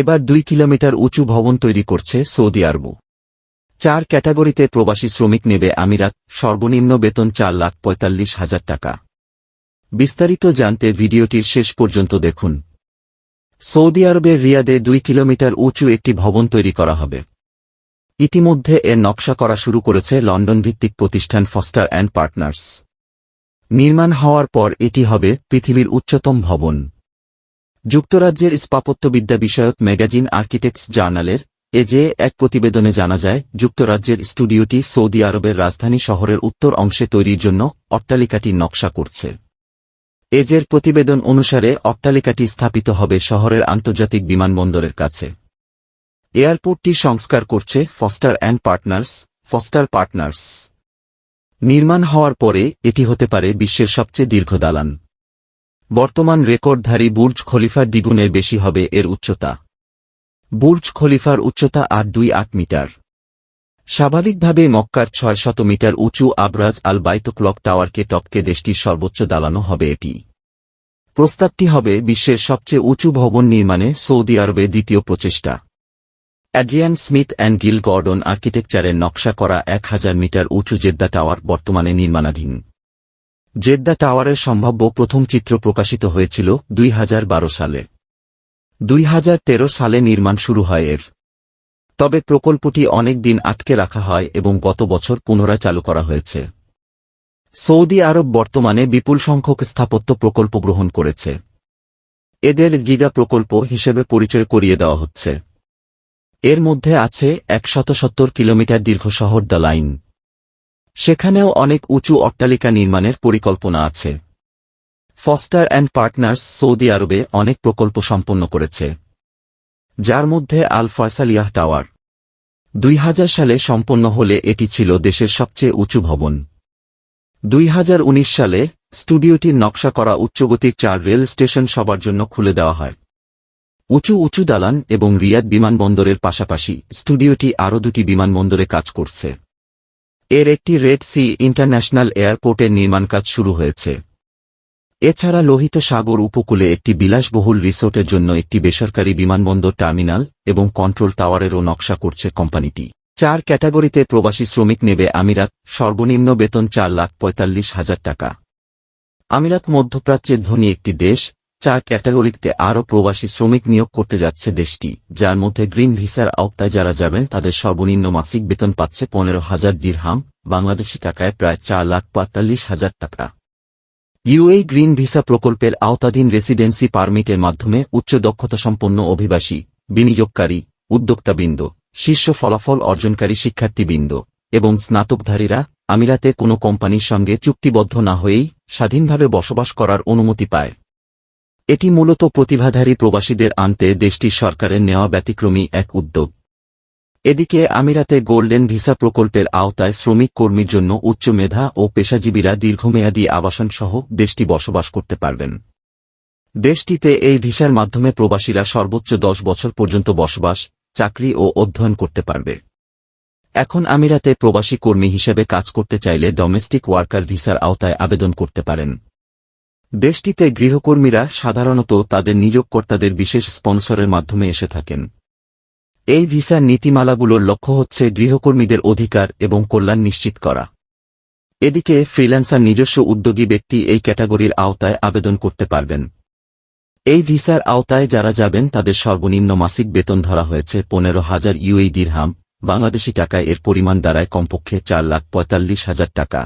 এবার 2 কিলোমিটার উঁচু ভবন তৈরি করছে সৌদি আরব। 4 ক্যাটাগরিতে প্রবাসী শ্রমিক নেবে আমিরাত, সর্বনিম্ন বেতন 4,45,000 টাকা। বিস্তারিত জানতে ভিডিওটির শেষ পর্যন্ত দেখুন। সৌদি আরবের রিয়াদে 2 কিলোমিটার উঁচু একটি ভবন তৈরি করা হবে। ইতিমধ্যে এর নকশা করা শুরু করেছে লন্ডন ভিত্তিক প্রতিষ্ঠান ফস্টার অ্যান্ড পার্টনার্স। নির্মাণ হওয়ার পর এটি হবে পৃথিবীর উচ্চতম ভবন। যুক্তরাজ্যের স্থাপত্যবিদ্যা বিষয়ক ম্যাগাজিন আর্কিটেক্টস জার্নালের এক প্রতিবেদনে জানা যায়, যুক্তরাজ্যের স্টুডিওটি সৌদি আরবের রাজধানী শহরের উত্তর অংশে তৈরির জন্য অট্টালিকাটির নকশা করছে। এর প্রতিবেদন অনুসারে অট্টালিকাটি স্থাপিত হবে শহরের আন্তর্জাতিক বিমানবন্দরের কাছে। এয়ারপোর্টটি সংস্কার করছে ফস্টার অ্যান্ড পার্টনার্স। নির্মাণ হওয়ার পরে এটি হতে পারে বিশ্বের সবচেয়ে দীর্ঘ দালান। বর্তমান রেকর্ডধারী বুর্জ খলিফার দ্বিগুণের বেশি হবে এর উচ্চতা। বুর্জ খলিফার উচ্চতা 828 মিটার। স্বাভাবিকভাবে মক্কার 600 মিটার উঁচু আবরাজ আল বাইত ক্লক টাওয়ারকে টপকে দেশটির সর্বোচ্চ দালানও হবে এটি। প্রস্তাবটি হবে বিশ্বের সবচেয়ে উঁচু ভবন নির্মাণে সৌদি আরবে দ্বিতীয় প্রচেষ্টা। Adrian Smith and Gill Gordon আর্কিটেকচারের নকশা করা 1000 মিটার উঁচু জেদ্দা টাওয়ার বর্তমানে নির্মাণাধীন। জেদ্দা টাওয়ারের সম্ভাব্য প্রথম চিত্র প্রকাশিত হয়েছিল 2012 সালে। 2013 সালে নির্মাণ শুরু হয় এর। তবে প্রকল্পটি অনেক দিন আটকে রাখা হয় এবং গত বছর পুনরায় চালু করা হয়েছে। সৌদি আরব বর্তমানে বিপুল সংখ্যক স্থাপত্য প্রকল্প গ্রহণ করেছে। এদের গিগা প্রকল্প হিসেবে পরিচয় করিয়ে দেওয়া হচ্ছে। এর মধ্যে আছে 170 কিলোমিটার দীর্ঘ শহর দ্য লাইন। সেখানেও অনেক উঁচু অট্টালিকা নির্মাণের পরিকল্পনা আছে। ফস্টার অ্যান্ড পার্টনার্স সৌদি আরবে অনেক প্রকল্প সম্পন্ন করেছে, যার মধ্যে আল ফয়সালিয়াহ টাওয়ার 2000 সালে সম্পন্ন হলে এটি ছিল দেশের সবচেয়ে উঁচু ভবন। 2019 সালে স্টুডিওটির নকশা করা উচ্চগতির 4 রেল স্টেশন সবার জন্য খুলে দেওয়া হয়। উঁচু দালান এবং রিয়াদ বিমানবন্দরের পাশাপাশি স্টুডিওটি আরও 2টি বিমানবন্দরে কাজ করছে। এর একটি রেড সি ইন্টারন্যাশনাল এয়ারপোর্টের নির্মাণ কাজ শুরু হয়েছে। এছাড়া লোহিত সাগর উপকূলে একটি বিলাসবহুল রিসোর্টের জন্য একটি বেসরকারি বিমানবন্দর টার্মিনাল এবং কন্ট্রোল টাওয়ারেরও নকশা করছে কোম্পানিটি। 4 ক্যাটাগরিতে প্রবাসী শ্রমিক নেবে আমিরাত, সর্বনিম্ন বেতন 4,45,000 টাকা। আমিরাত মধ্যপ্রাচ্যের ধনী একটি দেশ। 4 ক্যাটাগরিতে আরও প্রবাসী শ্রমিক নিয়োগ করতে যাচ্ছে দেশটি, যার মধ্যে গ্রিন ভিসার আওতায় যারা যাবেন তাদের সর্বনিম্ন মাসিক বেতন পাচ্ছে 15,000 দিরহাম, বাংলাদেশি টাকায় প্রায় 4,45,000 টাকা। ইউএই গ্রিন ভিসা প্রকল্পের আওতাধীন রেসিডেন্সি পারমিটের মাধ্যমে উচ্চ দক্ষতাসম্পন্ন অভিবাসী, বিনিয়োগকারী, উদ্যোক্তাবৃন্দ, শীর্ষ ফলাফল অর্জনকারী শিক্ষার্থীবৃন্দ এবং স্নাতকধারীরা আমিরাতে কোনো কোম্পানির সঙ্গে চুক্তিবদ্ধ না হয়েই স্বাধীনভাবে বসবাস করার অনুমতি পায়। এটি মূলত প্রতিভাধারী প্রবাসীদের আনতে দেশটির সরকারের নেওয়া ব্যতিক্রমী এক উদ্যোগ। এদিকে আমিরাতে গোল্ডেন ভিসা প্রকল্পের আওতায় শ্রমিক কর্মীর জন্য উচ্চ মেধা ও পেশাজীবীরা দীর্ঘমেয়াদী আবাসন সহ দেশটি বসবাস করতে পারবেন। দেশটিতে এই ভিসার মাধ্যমে প্রবাসীরা সর্বোচ্চ 10 বছর পর্যন্ত বসবাস, চাকরি ও অধ্যয়ন করতে পারবে। এখন আমিরাতে প্রবাসী কর্মী হিসেবে কাজ করতে চাইলে ডোমেস্টিক ওয়ার্কার ভিসার আওতায় আবেদন করতে পারেন। দেশটিতে গৃহকর্মীরা সাধারণত তাদের নিয়োগকর্তাদের বিশেষ স্পন্সরের মাধ্যমে এসে থাকেন। এই ভিসার নীতিমালাগুলোর লক্ষ্য হচ্ছে গৃহকর্মীদের অধিকার এবং কল্যাণ নিশ্চিত করা। এদিকে ফ্রিল্যান্সার নিজস্ব উদ্যোগী ব্যক্তি এই ক্যাটাগরির আওতায় আবেদন করতে পারবেন। এই ভিসার আওতায় যারা যাবেন তাদের সর্বনিম্ন মাসিক বেতন ধরা হয়েছে 15,000 ইউএই দিরহাম, বাংলাদেশি টাকায় এর পরিমাণ দাঁড়ায় কমপক্ষে 4,45,000 টাকা।